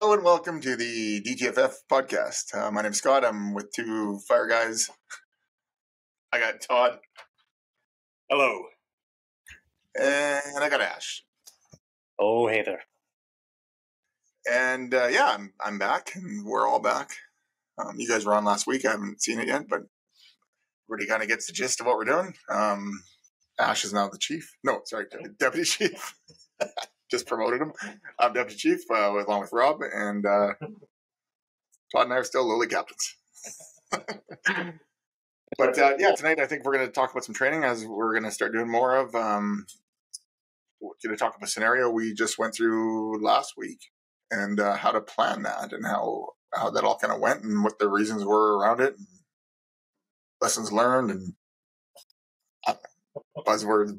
Hello and welcome to the DTFF podcast. My name's Scott. I'm with two fire guys. I got Todd. Hello. And I got Ash. Oh, hey there. And I'm back, and we're all back. You guys were on last week. I haven't seen it yet, but everybody kind of gets the gist of what we're doing. Ash is now the chief. No, sorry, deputy chief. Just promoted him. I'm deputy chief along with Rob, and Todd and I are still lowly captains. But tonight I think we're going to talk about some training, as we're going to start doing more of. We're going to talk about a scenario we just went through last week, and how to plan that, and how that all kind of went, and what the reasons were around it, and lessons learned, and buzzwords.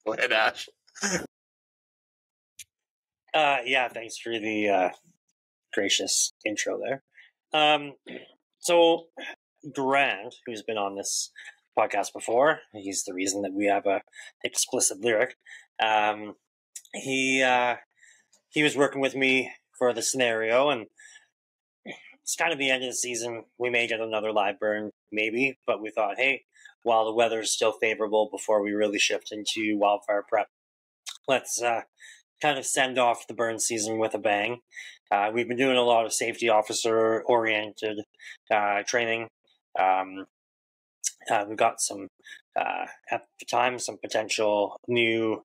Go ahead, Ash. Thanks for the gracious intro there. So Grant, who's been on this podcast before, he's the reason that we have a explicit lyric. He was working with me for the scenario, and it's kind of the end of the season. We may get another live burn, maybe, but we thought, hey, while the weather is still favorable before we really shift into wildfire prep, let's kind of send off the burn season with a bang. We've been doing a lot of safety officer oriented training. We've got some, at the time, some potential new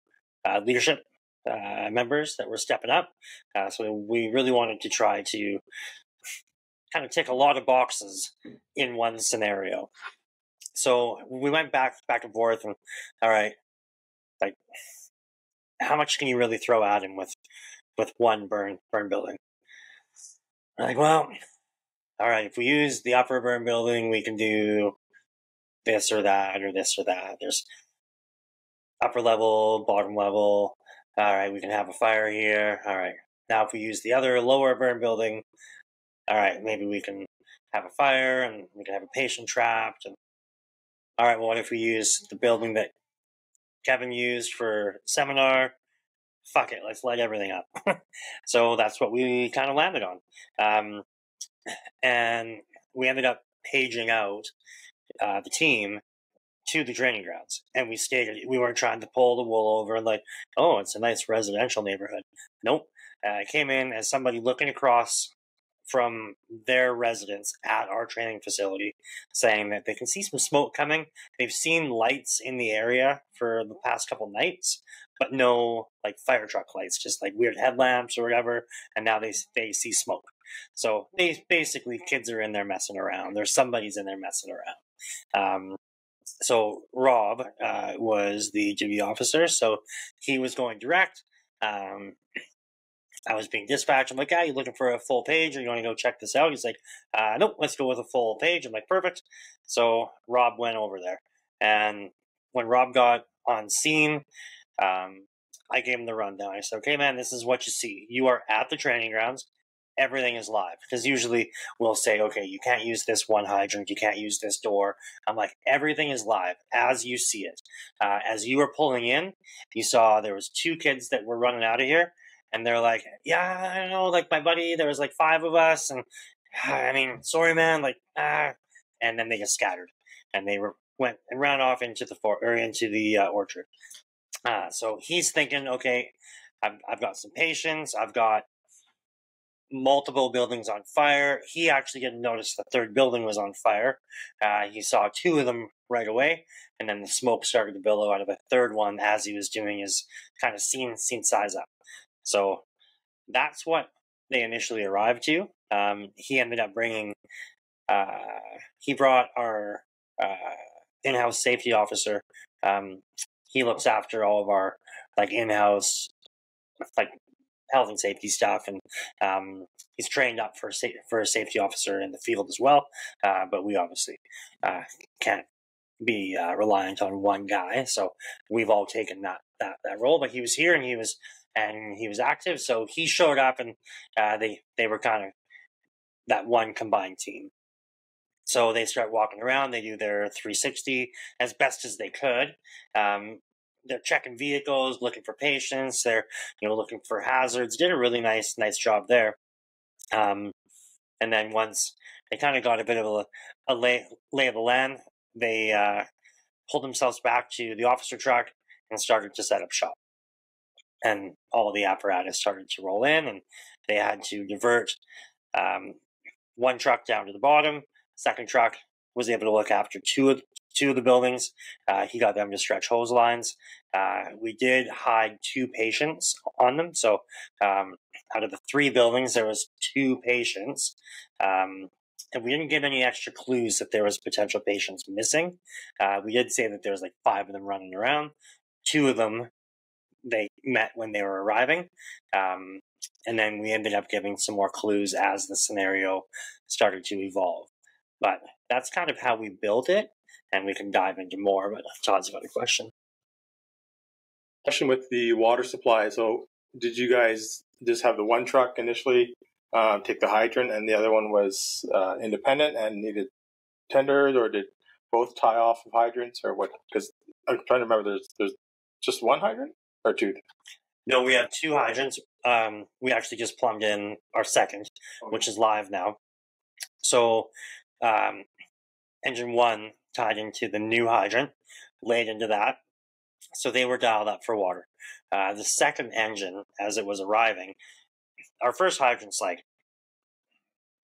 leadership members that were stepping up. So we really wanted to try to kind of tick a lot of boxes in one scenario. So we went back and forth, and all right, like, how much can you really throw at him with one burn building? Like, well, all right, if we use the upper burn building, we can do this or that or this or that. There's upper level, bottom level. All right, we can have a fire here. All right, now if we use the other lower burn building, all right, maybe we can have a fire and we can have a patient trapped. And all right, well, what if we use the building that Kevin used for seminar? Fuck it, let's light everything up. So that's what we kind of landed on. And we ended up paging out the team to the training grounds. And we stated we weren't trying to pull the wool over and like, oh, it's a nice residential neighborhood. Nope. I came in as somebody looking across from their residence at our training facility, saying that they can see some smoke coming. They've seen lights in the area for the past couple nights, but no like fire truck lights, just like weird headlamps or whatever. And now they see smoke. So basically kids are in there messing around. There's somebody's in there messing around. So Rob was the duty officer, so he was going direct. I was being dispatched. I'm like, you looking for a full page, or you want to go check this out? He's like, nope, let's go with a full page. I'm like, perfect. So Rob went over there. And when Rob got on scene, I gave him the rundown. I said, okay, man, this is what you see. You are at the training grounds. Everything is live. Because usually we'll say, okay, you can't use this one hydrant. You can't use this door. I'm like, everything is live as you see it. As you were pulling in, you saw there was 2 kids that were running out of here. And they're like, yeah, I know, like my buddy, there was like 5 of us. And I mean, sorry, man, like, And then they just scattered. And they went and ran off into the orchard. So he's thinking, okay, I've got some patience. I've got multiple buildings on fire. He actually didn't notice the 3rd building was on fire. He saw 2 of them right away. And then the smoke started to billow out of the 3rd one as he was doing his kind of scene size up. So that's what they initially arrived to. He ended up bringing, he brought our in-house safety officer. He looks after all of our like in-house like health and safety stuff, and he's trained up for a safety officer in the field as well. But we obviously can't be reliant on one guy, so we've all taken that role. But he was here, and he was active, so he showed up, and they were kind of that one combined team. So they start walking around. They do their 360 as best as they could. they're checking vehicles, looking for patients. They're looking for hazards. Did a really nice job there. And then once they kind of got a bit of a lay of the land, they pulled themselves back to the officer truck and started to set up shop. And all of the apparatus started to roll in, and they had to divert one truck down to the bottom. Second truck was able to look after two of the buildings. He got them to stretch hose lines. We did hide 2 patients on them. So out of the 3 buildings, there was 2 patients. And we didn't get any extra clues that there was potential patients missing. We did say that there was like 5 of them running around. 2 of them they met when they were arriving. And then we ended up giving some more clues as the scenario started to evolve. But that's kind of how we built it, and we can dive into more, but Todd's got a question. Question with the water supply. So did you guys just have the one truck initially take the hydrant, and the other one was independent and needed tenders, or did both tie off of hydrants, or what? Because I'm trying to remember, there's just one hydrant or 2? No, we have 2 hydrants. We actually just plumbed in our second, which is live now. So engine 1 tied into the new hydrant, laid into that. So they were dialed up for water. The second engine, as it was arriving, our first hydrant's like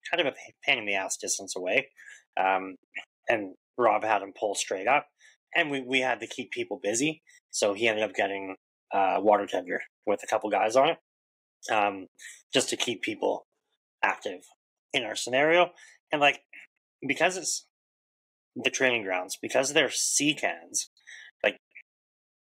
kind of a pain in the ass distance away. And Rob had him pull straight up. And we had to keep people busy. So he ended up getting water tender with a couple guys on it, just to keep people active in our scenario. And like, because it's the training grounds, because they're sea cans, like,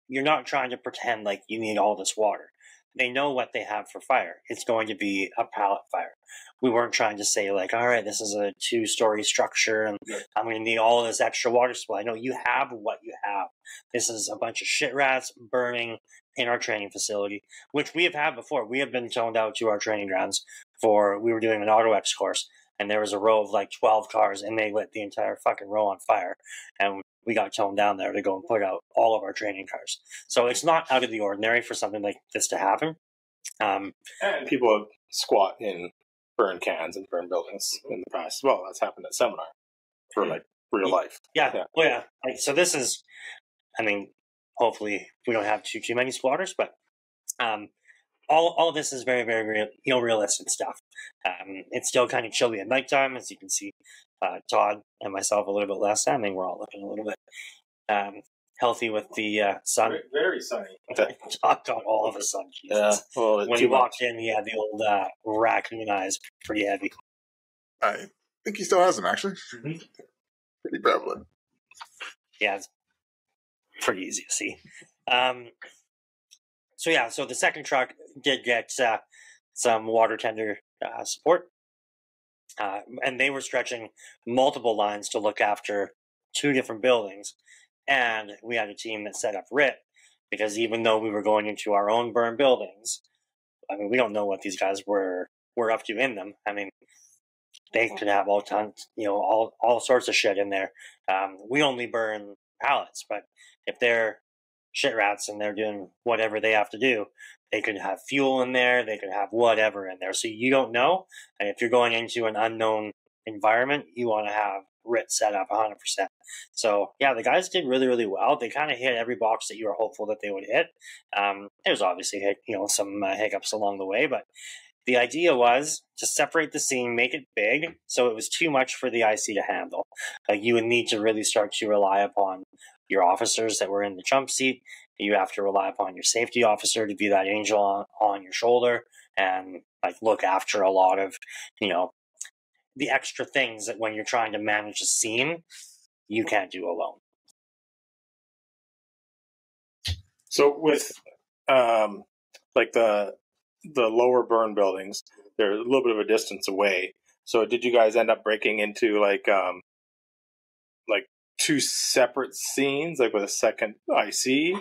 you're not trying to pretend like you need all this water. They know what they have for fire. It's going to be a pallet fire. We weren't trying to say like, all right, this is a 2-story structure and I'm going to need all of this extra water supply. No, you have what you have. This is a bunch of shit rats burning in our training facility, which we have had before. We have been toned out to our training grounds we were doing an Auto X course, and there was a row of like 12 cars, and they lit the entire fucking row on fire. And we got toned down there to go and put out all of our training cars. So it's not out of the ordinary for something like this to happen. And people squat in burn cans and burn buildings in the past as well. That's happened at seminar for like real life. Yeah. Well, yeah. Like, so this is, I mean, hopefully we don't have too many squatters, but all of this is very, very real, realistic stuff. It's still kind of chilly at nighttime, as you can see. Todd and myself a little bit less. I mean, we're all looking a little bit healthy with the sun. Very sunny. Todd got all of the sun. Yeah. Well, when he walked in, he had the old raccoon eyes, pretty heavy. I think he still has them, actually. Pretty prevalent. Yeah, it's pretty easy to see. So the second truck did get some water tender support. And they were stretching multiple lines to look after 2 different buildings. And we had a team that set up RIT, because even though we were going into our own burn buildings, I mean, we don't know what these guys were up to in them. I mean, they could have all sorts of shit in there. We only burn pallets, but if they're shit rats and they're doing whatever they have to do, they could have fuel in there, they could have whatever in there. So you don't know. And if you're going into an unknown environment, you want to have RIT set up 100%. So yeah, the guys did really, really well. They kind of hit every box that you were hopeful that they would hit. There's obviously some hiccups along the way, but the idea was to separate the scene, make it big, so it was too much for the IC to handle. You would need to really start to rely upon your officers that were in the jump seat. You have to rely upon your safety officer to be that angel on your shoulder and like look after a lot of, the extra things that when you're trying to manage a scene, you can't do alone. So with like the lower burn buildings, they're a little bit of a distance away. So did you guys end up breaking into like 2 separate scenes, like with a second IC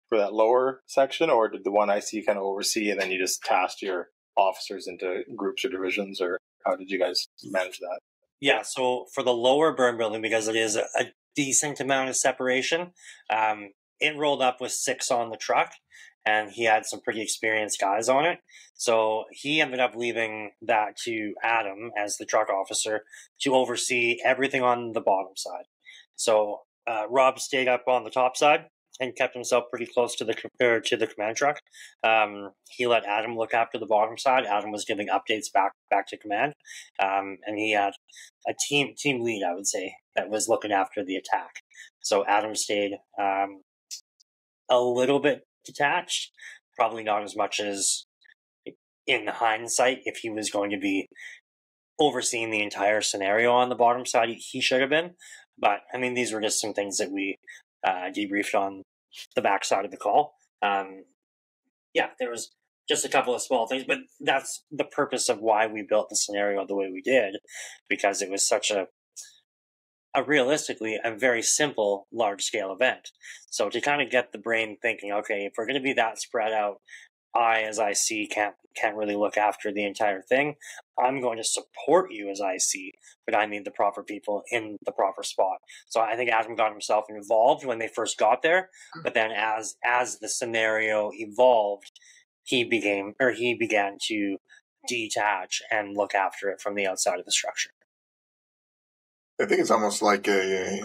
for that lower section, or did the one IC kind of oversee and then you just tasked your officers into groups or divisions, or how did you guys manage that? Yeah, so for the lower burn building, because it is a decent amount of separation, it rolled up with 6 on the truck, and he had some pretty experienced guys on it. So he ended up leaving that to Adam as the truck officer to oversee everything on the bottom side. So Rob stayed up on the top side and kept himself pretty close to the command truck. He let Adam look after the bottom side. Adam was giving updates back to command, and he had a team lead, I would say, that was looking after the attack. So Adam stayed a little bit detached, probably not as much as in hindsight if he was going to be overseeing the entire scenario on the bottom side he should have been. But I mean, these were just some things that we debriefed on the backside of the call. Yeah, there was just a couple of small things, but that's the purpose of why we built the scenario the way we did, because it was such a realistically a very simple large scale event. So to kind of get the brain thinking, okay, if we're going to be that spread out, I as IC can't really look after the entire thing. I'm going to support you as IC, but I need the proper people in the proper spot. So I think Adam got himself involved when they first got there, but then as the scenario evolved, he began to detach and look after it from the outside of the structure. I think it's almost like a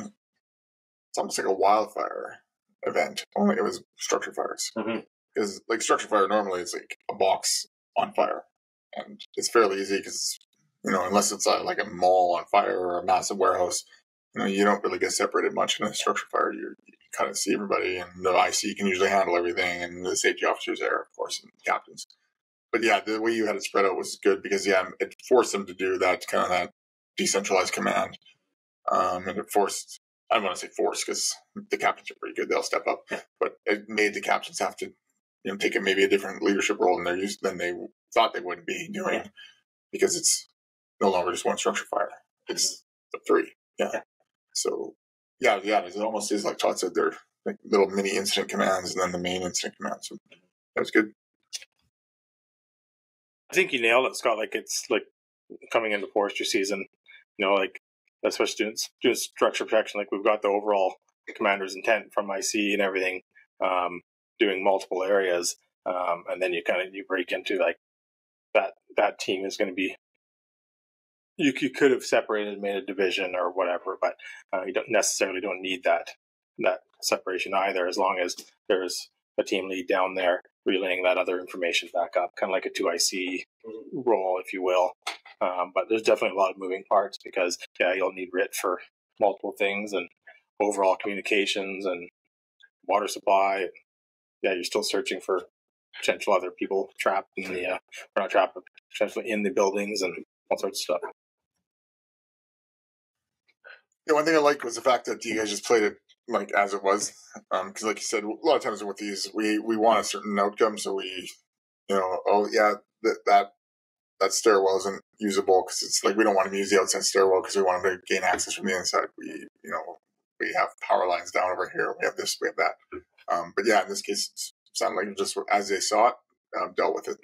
wildfire event. Only it was structure fires. Because like structure fire, normally it's like a box on fire, and it's fairly easy because unless it's like a mall on fire or a massive warehouse, you don't really get separated much in a structure fire. You kind of see everybody, and the IC can usually handle everything, and the safety officers there, of course, and captains. But yeah, the way you had it spread out was good because it forced them to do that kind of that decentralized command. And it forced, I don't want to say forced because the captains are pretty good, they'll step up, but it made the captains have to take maybe a different leadership role than they thought they would be doing, because it's no longer just one structure fire, it's the 3. So it almost is like Todd said, they're like little mini incident commands and then the main incident command. So that was good. I think you nailed it, Scott. Like, it's like coming into forestry season, like especially doing structure protection, like we've got the overall commander's intent from IC and everything, doing multiple areas, and then you break into like that team is going to be, you could have separated and made a division or whatever, but you don't need that separation either, as long as there's a team lead down there relaying that other information back up, kind of like a 2IC role, if you will. But there's definitely a lot of moving parts because, you'll need RIT for multiple things and overall communications and water supply. You're still searching for potential other people trapped in the, or not trapped, but potentially in the buildings and all sorts of stuff. Yeah, one thing I liked was the fact that you guys just played it like as it was, because like you said, a lot of times with these, we want a certain outcome, so we, that stairwell isn't usable because it's like we don't want to use the outside stairwell because we want them to gain access from the inside. We have power lines down over here. We have this, we have that. But in this case, it sounded like just as they saw it, dealt with it.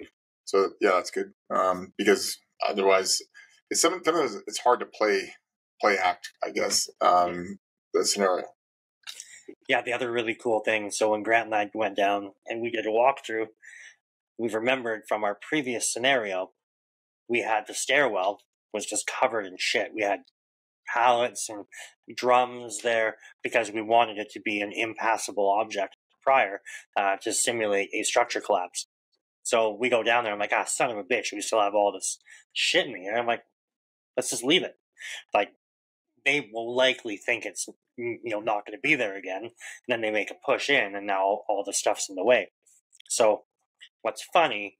So that's good, because otherwise, sometimes it's hard to play act, I guess, the scenario. Yeah, the other really cool thing, so when Grant and I went down and we did a walkthrough, we've remembered from our previous scenario, we had the stairwell was just covered in shit. We had pallets and drums there because we wanted it to be an impassable object prior to simulate a structure collapse. So we go down there, I'm like, son of a bitch, we still have all this shit in here. I'm like, let's just leave it. Like, they will likely think it's not going to be there again. And then they make a push in, and now all the stuff's in the way. So what's funny,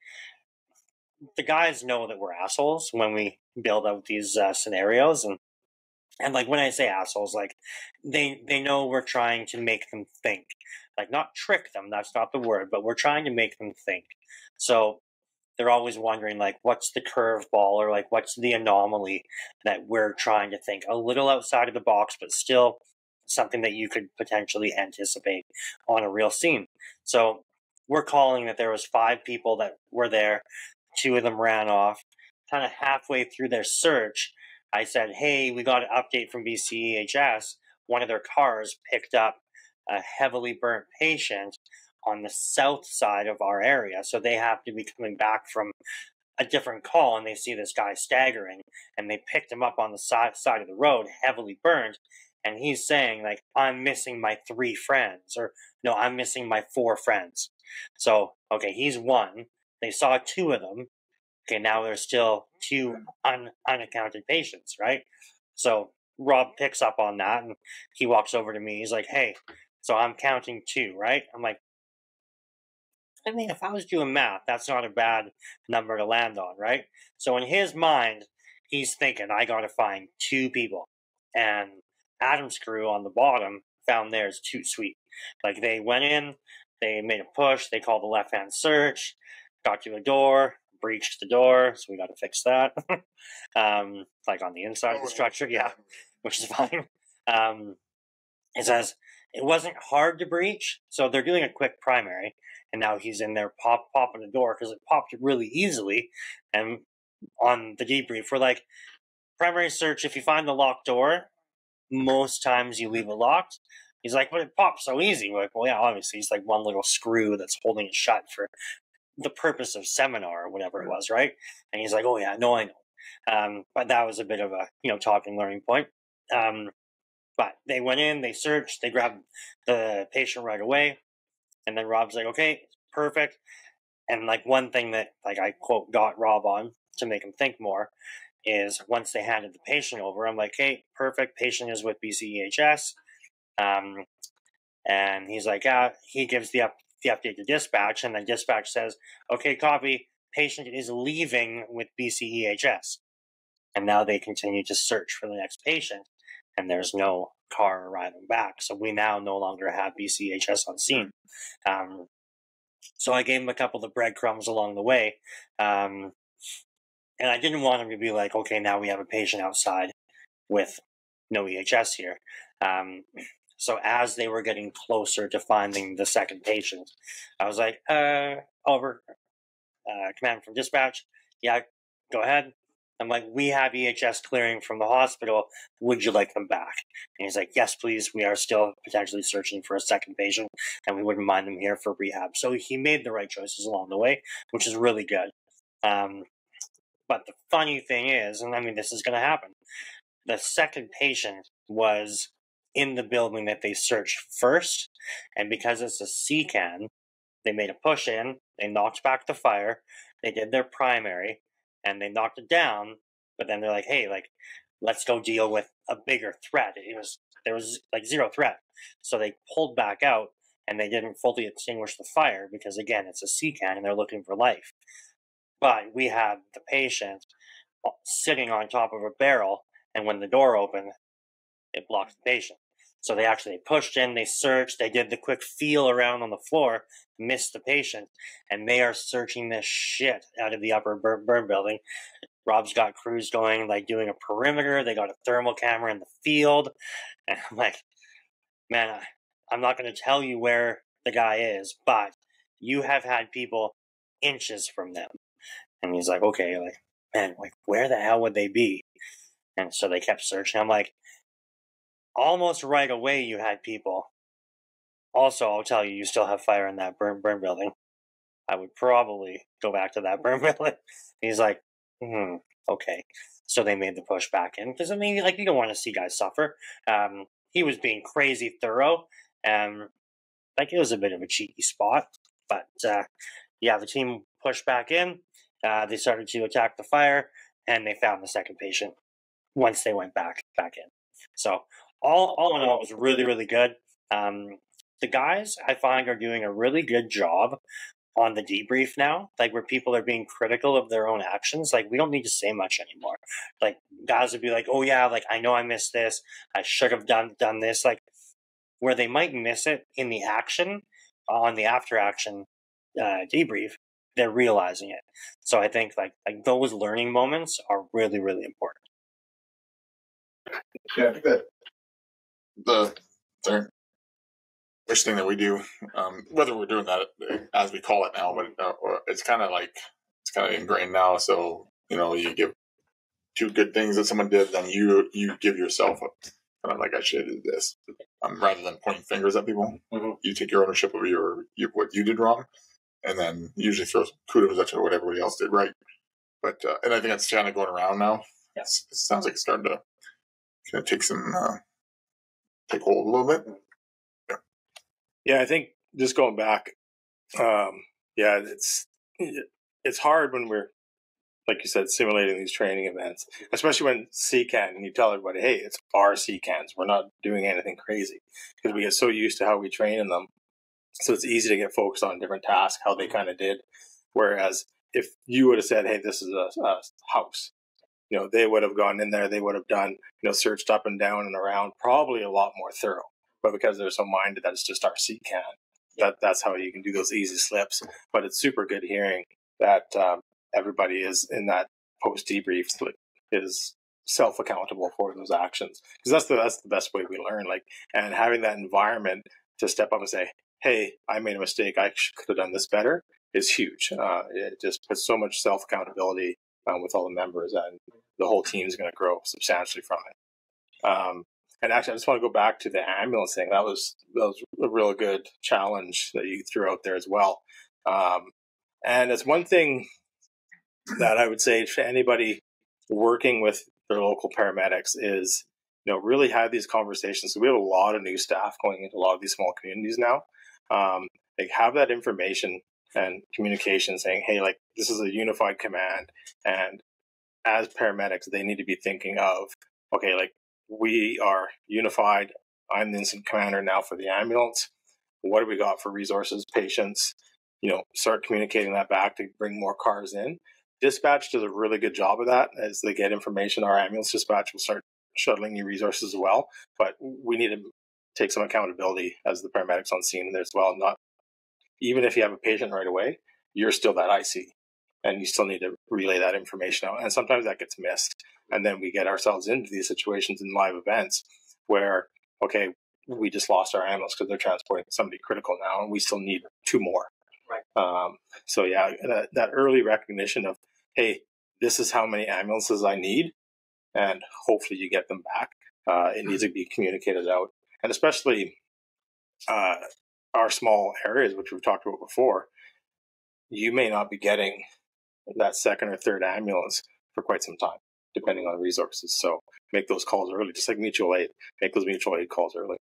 the guys know that we're assholes when we build out these scenarios, and like when I say assholes, like they know we're trying to make them think, like not trick them. That's not the word, but we're trying to make them think. So they're always wondering, like, what's the curveball or like what's the anomaly that we're trying to think a little outside of the box, but still something that you could potentially anticipate on a real scene. So we're calling that there was 5 people that were there. 2 of them ran off. Kind of halfway through their search, I said, hey, we got an update from BCEHS. One of their cars picked up a heavily burnt patient on the south side of our area. So they have to be coming back from a different call, and they see this guy staggering, and they picked him up on the side of the road, heavily burned. And he's saying, like, I'm missing my 3 friends, or no, I'm missing my 4 friends. So, okay, he's 1. They saw 2 of them. Okay, now there's still 2 unaccounted patients, right? So Rob picks up on that, and he walks over to me. He's like, hey, so I'm counting 2, right? I'm like, I mean, if I was doing math, that's not a bad number to land on, right? So in his mind, he's thinking, I got to find 2 people. And Adam's crew on the bottom found theirs too sweet. Like, they went in, they made a push, they called the left-hand search, got to a door, breached the door, so we got to fix that. Like on the inside of the structure, yeah, which is fine. It says it wasn't hard to breach, so they're doing a quick primary, and now he's in there popping the door because it popped really easily. And on the debrief, we're like, primary search, if you find the locked door, most times you leave it locked. He's like, but it popped so easy. We're like, well, yeah, obviously, it's like one little screw that's holding it shut for the purpose of seminar or whatever it was, right? And he's like, oh, yeah, no, I know. But that was a bit of a, talk and learning point. But they went in, they searched, they grabbed the patient right away. And then Rob's like, okay, perfect. And like one thing that like I quote got Rob on to make him think more is once they handed the patient over, I'm like, hey, perfect. Patient is with BCEHS. And he's like, he gives the update to dispatch, and then dispatch says, okay, copy, patient is leaving with BCEHS. And now they continue to search for the next patient, and there's no car arriving back. So we now no longer have BCEHS on scene. So I gave him a couple of breadcrumbs along the way. And I didn't want him to be like, okay, now we have a patient outside with no EHS here. So as they were getting closer to finding the second patient, I was like, Oliver, command from dispatch. Yeah, go ahead. I'm like, we have EHS clearing from the hospital. Would you like them back? And he's like, yes, please. We are still potentially searching for a second patient, and we wouldn't mind them here for rehab. So he made the right choices along the way, which is really good. But the funny thing is, and I mean, this is going to happen, the second patient was in the building that they searched first, and because it's a CCAN, they made a push in, they knocked back the fire, they did their primary, and they knocked it down, but then they're like, hey, like, let's go deal with a bigger threat. There was like 0 threat. So they pulled back out, and they didn't fully extinguish the fire because, again, it's a CCAN, and they're looking for life. But we had the patient sitting on top of a barrel, and when the door opened, it blocked the patient. So they actually pushed in, they searched, they did the quick feel around on the floor, missed the patient, and they are searching this shit out of the upper burn building. Rob's got crews going, like doing a perimeter. They got a thermal camera in the field. And I'm like, man, I'm not going to tell you where the guy is, but you have had people inches from them. And he's like, okay, like, man, like, where the hell would they be? And so they kept searching. I'm like, almost right away you had people. Also, I'll tell you, you still have fire in that burn building. I would probably go back to that burn building. He's like, okay. So they made the push back in. Because, I mean, like, you don't want to see guys suffer. He was being crazy thorough. Like, it was a bit of a cheeky spot. But, yeah, the team pushed back in. They started to attack the fire, and they found the second patient once they went back in. So all in all, it was really, really good. The guys, I find, are doing a really good job on the debrief now, like where people are being critical of their own actions. Like, we don't need to say much anymore. Like, guys would be like, oh yeah, like, I know I missed this. I should have done this. Like, where they might miss it in the action, on the after action debrief, they're realizing it. So I think like those learning moments are really, really important. Yeah, I think that the first thing that we do, whether we're doing that as we call it now, but it's kind of ingrained now. So you give 2 good things that someone did, then you give yourself And I'm like, I should have did this. Rather than pointing fingers at people, you take your ownership of what you did wrong, and then usually throw kudos at what everybody else did right. But and I think that's kind of going around now. Yes, it sounds like it's starting to kind of take hold a little bit. Yeah, I think just going back, it's hard when we're, like you said, simulating these training events, especially when CCAN, and you tell everybody, hey, it's our CCANs. We're not doing anything crazy, because we get so used to how we train in them. So it's easy to get focused on different tasks, how they kind of did. Whereas if you would have said, hey, this is a house, they would have gone in there, they would have done, searched up and down and around, probably a lot more thorough. But because they're so minded that it's just our CCAN, that's how you can do those easy slips. But it's super good hearing that everybody is in that post debrief is self accountable for those actions, because that's the best way we learn. And having that environment to step up and say, hey, I made a mistake, I could have done this better, is huge. It just puts so much self accountability with all the members, and the whole team is going to grow substantially from it. And actually, I just want to go back to the ambulance thing. That was a real good challenge that you threw out there as well. And it's one thing that I would say to anybody working with their local paramedics is, really have these conversations. So we have a lot of new staff going into a lot of these small communities now. Have that information and communication saying, hey, this is a unified command. And as paramedics, they need to be thinking of, okay, we are unified. I'm the incident commander now for the ambulance. What do we got for resources, patients? Start communicating that back to bring more cars in. Dispatch does a really good job of that. As they get information, our ambulance dispatch will start shuttling new resources as well. But we need to take some accountability as the paramedics on scene there as well. Not even if you have a patient right away, you're still that IC, and you still need to relay that information out. And sometimes that gets missed. And then we get ourselves into these situations in live events where, okay, we just lost our ambulance because they're transporting somebody critical now, and we still need 2 more. Right. So yeah, that early recognition of, hey, this is how many ambulances I need, and hopefully you get them back. It needs to be communicated out, and especially our small areas, which we've talked about before, you may not be getting that second or third ambulance for quite some time, depending on resources. So make those calls early, just like mutual aid. Make those mutual aid calls early.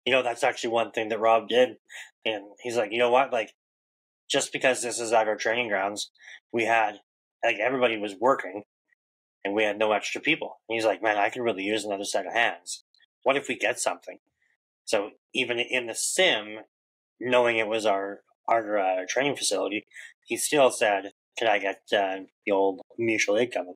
That's actually one thing that Rob did. And he's like, you know what? Just because this is at our training grounds, we had, everybody was working and we had no extra people. And he's like, man, I can really use another set of hands. What if we get something? So even in the sim, knowing it was our training facility, he still said, can I get the old mutual aid coming?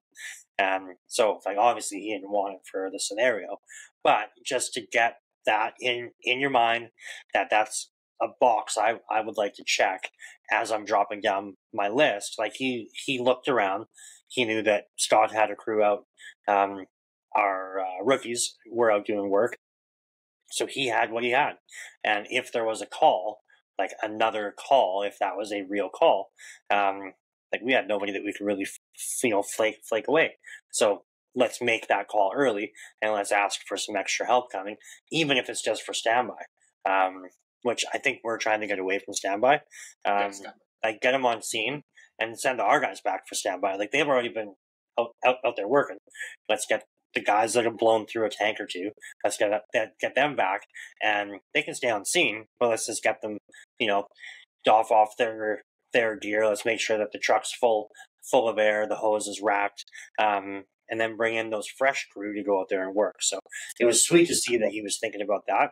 So obviously he didn't want it for the scenario, but just to get that in your mind, that's a box I would like to check as I'm dropping down my list. He looked around, he knew that Scott had a crew out, our rookies were out doing work, so he had what he had. And if there was a call, another call, if that was a real call, we had nobody that we could really flake away. So let's make that call early, and let's ask for some extra help coming, even if it's just for standby, which I think we're trying to get away from standby. Get them on scene and send our guys back for standby. They've already been out there working. Let's get the guys that have blown through a tank or two, let's get them back, and they can stay on scene, but let's just get them, doff off their gear. Let's make sure that the truck's full of air, the hose is wrapped, and then bring in those fresh crew to go out there and work. So it was sweet to see that he was thinking about that.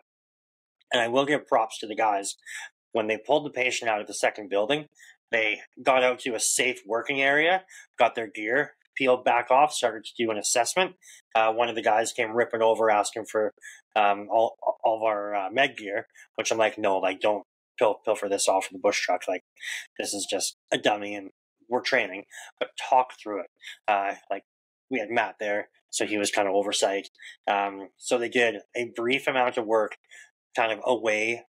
And I will give props to the guys. When they pulled the patient out of the second building, they got out to a safe working area, got their gear, peeled back off, started to do an assessment. One of the guys came ripping over, asking for all of our med gear, which I'm like, no, don't pilfer this off of the bush truck. This is just a dummy, and we're training, but talk through it. We had Matt there, so he was kind of oversight. So they did a brief amount of work kind of away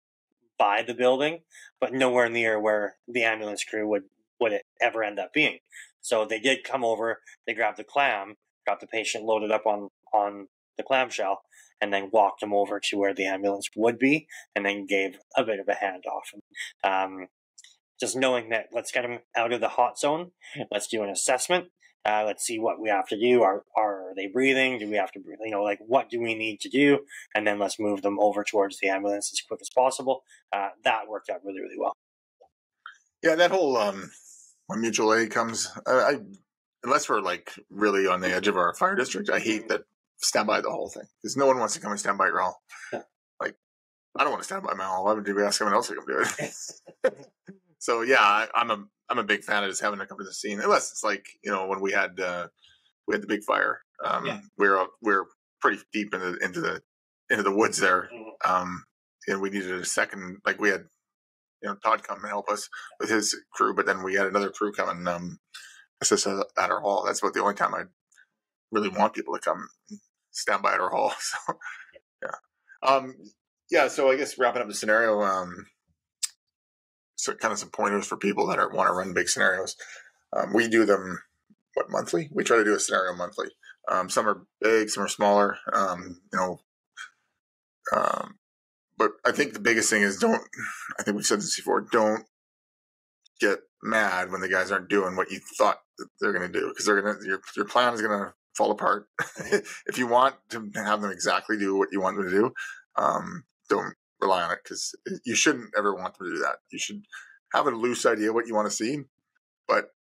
by the building, but nowhere near where the ambulance crew would it ever end up being. So they did come over, they grabbed the clam, got the patient loaded up on the clamshell, and then walked him over to where the ambulance would be, and then gave a bit of a handoff. Just knowing that, let's get him out of the hot zone. Let's do an assessment. Let's see what we have to do. Are they breathing? Do we have to, what do we need to do? And then let's move them over towards the ambulance as quick as possible. That worked out really, really well. Yeah, that whole when mutual aid comes, unless we're like really on the edge of our fire district, I hate that stand by the whole thing because no one wants to come and stand by your hall. Yeah. Like, I don't want to stand by my hall. Why would you ask someone else to come do it? So yeah, I'm a big fan of just having to come to the scene, unless it's like when we had the big fire. We're pretty deep into the woods there, and we needed a second. Like we had Todd come and help us with his crew, but then we had another crew come and assist us at our hall. That's about the only time I really want people to come stand by at our hall. So yeah. So I guess wrapping up the scenario. So kind of some pointers for people that want to run big scenarios. We do them monthly. We try to do a scenario monthly. Some are big, some are smaller. But I think the biggest thing is I think we've said this before, don't get mad when the guys aren't doing what you thought that they're going to do, because your plan is going to fall apart. If you want to have them exactly do what you want them to do, don't rely on it, because you shouldn't ever want them to do that. You should have a loose idea what you want to see, but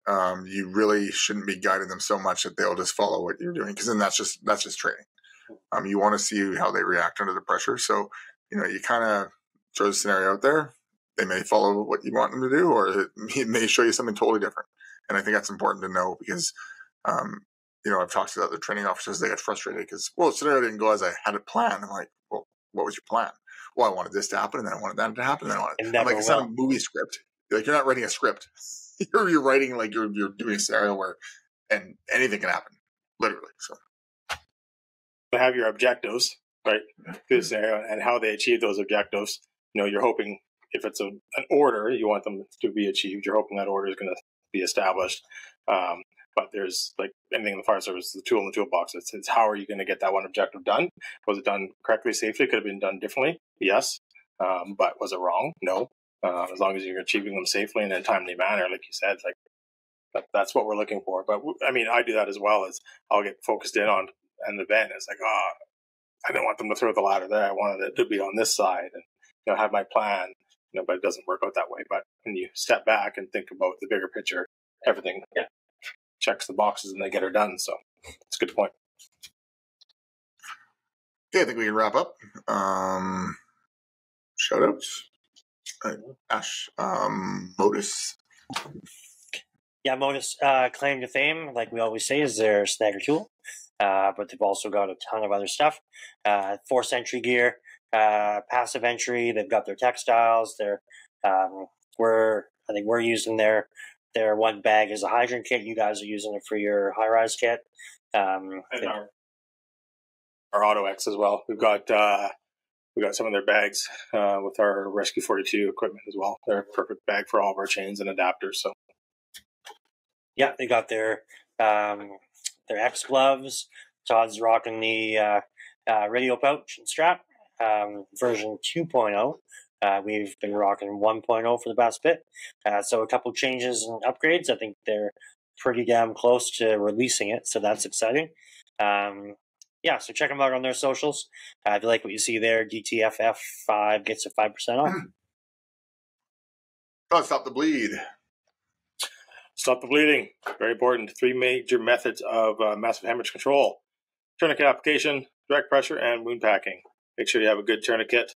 you really shouldn't be guiding them so much that they'll just follow what you're doing, because then that's just training. You want to see how they react under the pressure. So you kind of throw the scenario out there. They may follow what you want them to do, or it may show you something totally different. And I think that's important to know, because I've talked to other training officers. They get frustrated because, the scenario didn't go as I had it planned. I'm like, well, what was your plan? Well, I wanted this to happen, and then I wanted that to happen, and then I wanted. I'm like, it's not a movie script. Like, you're not writing a script. You're writing like you're doing a scenario where, and anything can happen, literally. So, to have your objectives, right, through the scenario, and how they achieve those objectives. You're hoping, if it's an order, you want them to be achieved. You're hoping that order is going to be established. But there's, like anything in the fire service, the tool in the toolbox. It's how are you going to get that one objective done? Was it done correctly, safely? Could have been done differently? Yes. But was it wrong? No. As long as you're achieving them safely and in a timely manner, like you said, like that's what we're looking for. But I mean, I do that as well. As I'll get focused in on an event. It's like, I didn't want them to throw the ladder there. I wanted it to be on this side, and have my plan. But it doesn't work out that way. But when you step back and think about the bigger picture, everything checks the boxes and they get her done. So it's a good point. Okay, I think we can wrap up. Shout outs. Ash, Modus. Yeah, Modus, claim to fame, like we always say, is their snagger tool. But they've also got a ton of other stuff. Force entry gear, passive entry. They've got their textiles. I think we're using their one bag as a hydrant kit. You guys are using it for your high-rise kit. And our Auto X as well. We've got some of their bags with our Rescue 42 equipment as well. They're a perfect bag for all of our chains and adapters. So, yeah, they got their X gloves. Todd's rocking the radio pouch and strap, version 2.0. We've been rocking 1.0 for the best bit. So a couple changes and upgrades. I think they're pretty damn close to releasing it, so that's exciting. So check them out on their socials. If you like what you see there, DTFF 5 gets a 5% off. Stop the bleed. Stop the bleeding. Very important. 3 major methods of massive hemorrhage control: tourniquet application, direct pressure, and wound packing. Make sure you have a good tourniquet,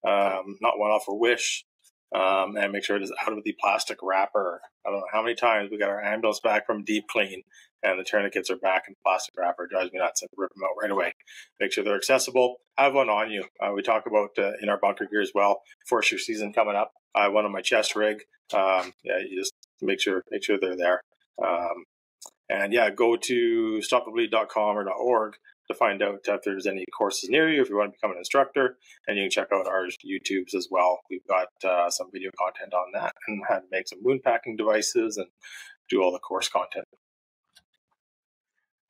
not one off a wish, and make sure it is out of the plastic wrapper. I don't know how many times we got our ambulance back from deep clean and the tourniquets are back in plastic wrapper. It drives me nuts. I rip them out right away. Make sure they're accessible. Have one on you. We talk about in our bunker gear as well. Forestry season coming up. I have one on my chest rig. You just make sure they're there. Go to stopthebleed.com or .org to find out if there's any courses near you, if you want to become an instructor, and you can check out our YouTubes as well. We've got some video content on that, and how to make some wound packing devices and do all the course content.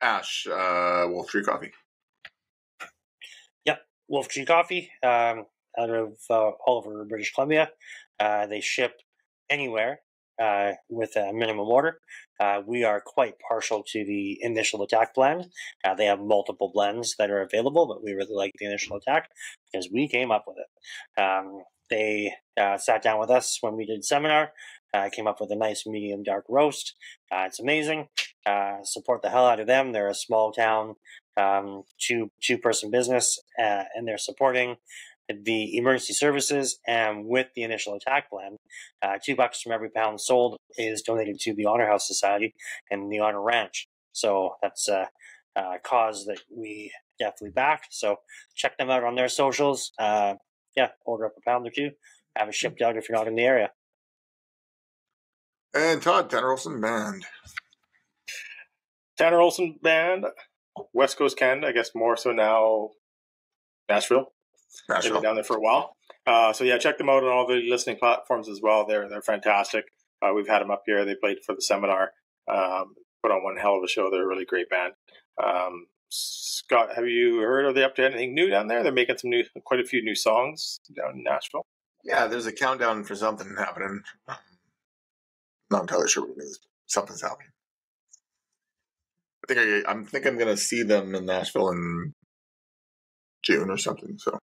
Ash, Wolf Tree Coffee. Yep, Wolf Tree Coffee, out of all over British Columbia. They ship anywhere with a minimum order. We are quite partial to the initial attack blend. They have multiple blends that are available, but we really like the initial attack because we came up with it. They sat down with us when we did seminar, came up with a nice medium dark roast. It's amazing. Support the hell out of them. They're a small town, two-person business, and they're supporting the emergency services, and with the initial attack blend, $2 from every pound sold is donated to the Honor House Society and the Honor Ranch. So that's a cause that we definitely back. So check them out on their socials. Order up a pound or two. Have it shipped out if you're not in the area. And Todd, Tanner Olson Band. Tanner Olson Band, West Coast Canada, I guess more so now Nashville. They've been down there for a while. Check them out on all the listening platforms as well. They're fantastic. We've had them up here. They played for the seminar. Put on one hell of a show. They're a really great band. Scott, have you heard? Are they up to anything new down there? They're making quite a few new songs down in Nashville. Yeah, there's a countdown for something happening. Not entirely sure what it is. Something's happening. I think I'm going to see them in Nashville in June or something. So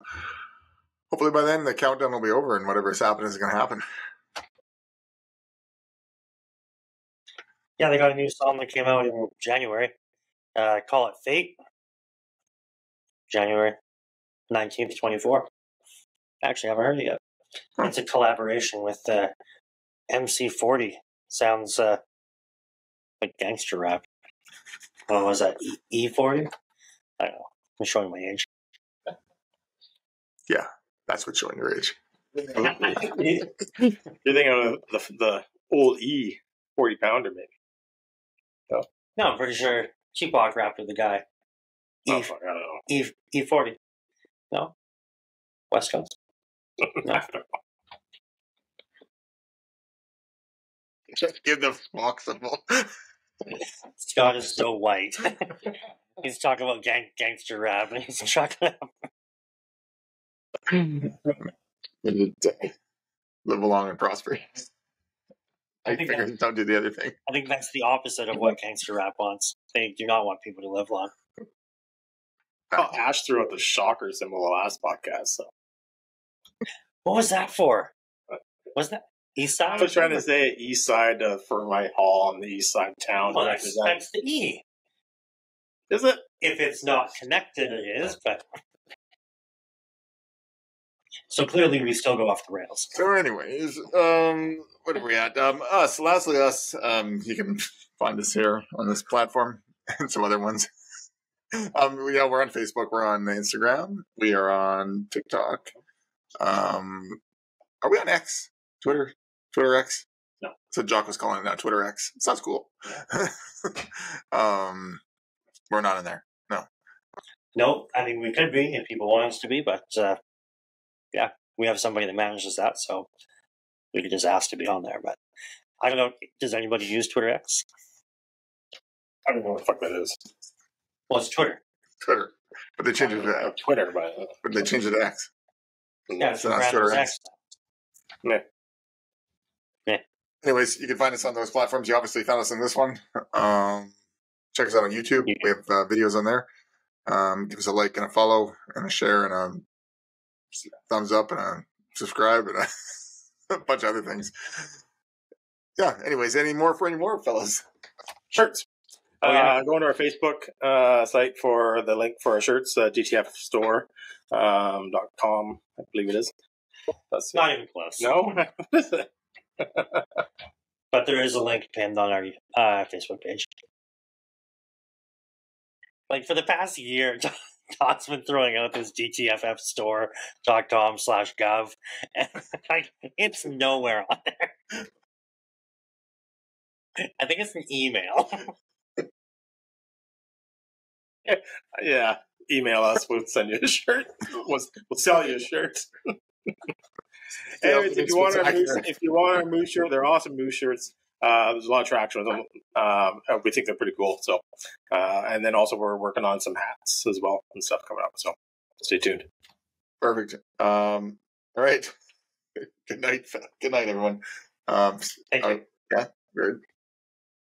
hopefully by then the countdown will be over and whatever's happening is going to happen. Yeah, they got a new song that came out in January. Call It Fate. January 19th, 24. Actually, I haven't heard it yet. It's a collaboration with MC40. Sounds like gangster rap. What was that? E40? I don't know. I'm showing my age. Yeah, that's what's showing your age. You're thinking of the old E 40 pounder, maybe. No, I'm pretty sure Tupac rapped with the guy. I don't know. E40. No? West Coast? No. Just give the fox a ball. Scott is so white. He's talking about gangster rap, and he's talking Live long and prosper. I think figure don't do the other thing. I think that's the opposite of what gangster rap wants. They do not want people to live long. Well, Ash threw out the shocker symbol the last podcast. So what was that for? Was that East Side? I was trying to say East Side for my hall on the East Side of town. Well, that's the E. Is it? If it's not connected, it is. But so clearly, we still go off the rails. So, anyways, what are we at? Lastly, us. You can find us here on this platform and some other ones. We're on Facebook. We're on Instagram. We are on TikTok. Are we on X? Twitter X? No. So Jock was calling it now Twitter X. It sounds cool. We're not in there. No. No, I mean, we could be if people want us to be, but we have somebody that manages that, so we could just ask to be on there. But I don't know. Does anybody use Twitter X? I don't know what the fuck that is. Well, it's Twitter. Twitter. But they changed it to Twitter, but they changed it to X. Yeah, So that's Twitter X. Yeah. Anyways, you can find us on those platforms. You obviously found us on this one. Check us out on YouTube. We have videos on there. Give us a like and a follow and a share and a thumbs up and a subscribe and a bunch of other things. Yeah. Anyways, any more, fellas? Shirts. Go into our Facebook site for the link for our shirts, DTFF store .com, I believe it is. That's not even close. No? But there is a link pinned on our Facebook page. Like for the past year, Todd's been throwing out this DTFF store.com/gov, and like it's nowhere on there. I think it's an email. Yeah, email us. We'll send you a shirt. We'll sell you a shirt. Anyways, if you want our moose shirt, they're awesome moose shirts. There's a lot of traction with them. We think they're pretty cool. So, and then also we're working on some hats as well and stuff coming up. So stay tuned. Perfect. All right. Good night. Good night, everyone. Thank you. Yeah, good.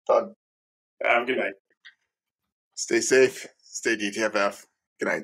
Todd. Have a good night. Stay safe. Stay DTFF. Good night.